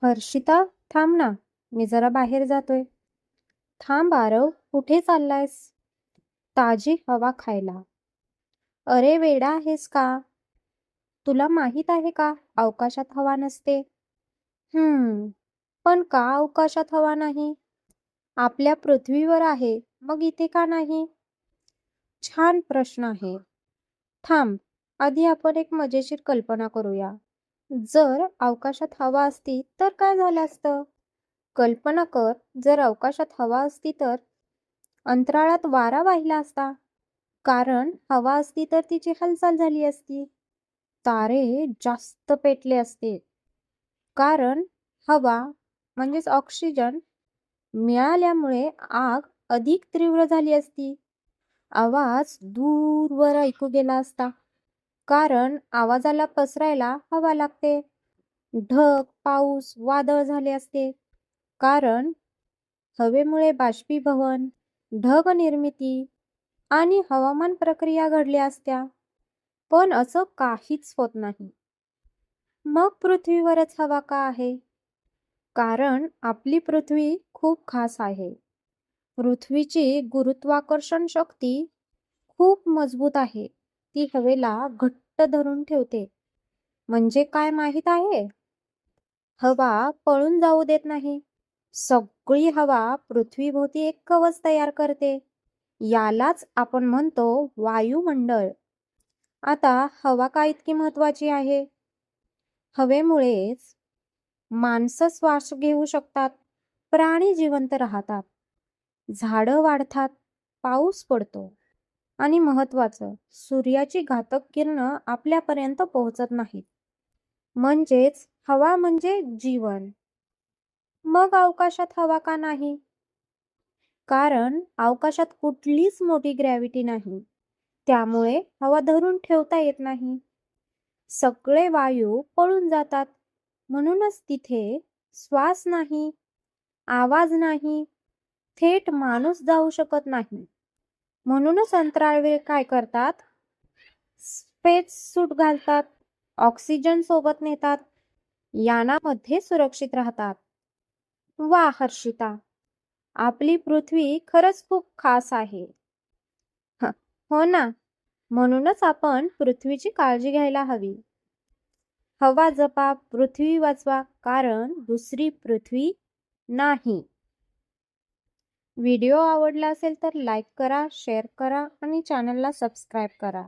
हर्षिता, थांब ना. मी जरा बाहेर जातोय. थांब आरव, कुठे चाललायस? ताजी हवा खायला. अरे वेडा आहेस का? तुला माहित आहे का अवकाशात हवा नसते? पण का अवकाशात हवा नाही? आपल्या पृथ्वीवर आहे, मग इथे का नाही? छान प्रश्न आहे. थांब, आधी आपण एक मजेशीर कल्पना करूया. जर अवकाशात हवा असती तर काय झालं असतं? कल्पना कर, जर अवकाशात हवा असती तर अंतराळात वारा वाहिला असता. कारण हवा असती तर तिची हालचाल झाली असती. तारे जास्त पेटले असते. कारण हवा म्हणजेच ऑक्सिजन मिळाल्यामुळे आग अधिक तीव्र झाली असती. आवाज दूरवर ऐकू गेला असता. कारण आवाजाला पसरायला हवा लागते. ढग, पाऊस, वादळ झाले असते. कारण हवेमुळे बाष्पीभवन, ढग निर्मिती आणि हवामान प्रक्रिया घडल्या असत्या. पण असं काहीच होत नाही. मग पृथ्वीवरच हवा का आहे? कारण आपली पृथ्वी खूप खास आहे. पृथ्वीची गुरुत्वाकर्षण शक्ती खूप मजबूत आहे. ती हवेला घट्ट धरून ठेवते. म्हणजे काय माहित आहे? हवा पळून जाऊ देत नाही. सगळी हवा पृथ्वीभोवती एक कवच तयार करते. यालाच आपण म्हणतो वायुमंडळ. आता हवा का इतकी महत्वाची आहे? हवेमुळेच माणसं श्वास घेऊ शकतात, प्राणी जिवंत राहतात, झाडं वाढतात, पाऊस पडतो आणि महत्वाचं, सूर्याची घातक किरणं आपल्यापर्यंत पोहोचत नाहीत. म्हणजेच हवा म्हणजे जीवन. मग अवकाशात हवा का नाही? कारण अवकाशात कुठलीच मोठी ग्रॅव्हिटी नाही. त्यामुळे हवा धरून ठेवता येत नाही. सगळे वायू पळून जातात. म्हणूनच तिथे श्वास नाही, आवाज नाही, थेट माणूस जाऊ शकत नाही. म्हणूनच अंतराळवीर काय करतात? स्पेस सूट घालतात, ऑक्सिजन सोबत नेतात, यानामध्ये सुरक्षित राहतात. वा हर्षिता, आपली पृथ्वी खरंच खूप खास आहे. हो ना, म्हणूनच आपण पृथ्वीची काळजी घ्यायला हवी. हवा जपा, पृथ्वी वाचवा, कारण दुसरी पृथ्वी नाही. व्हिडिओ आवडला असेल तर लाईक करा, शेअर करा आणि चॅनलला सबस्क्राईब करा.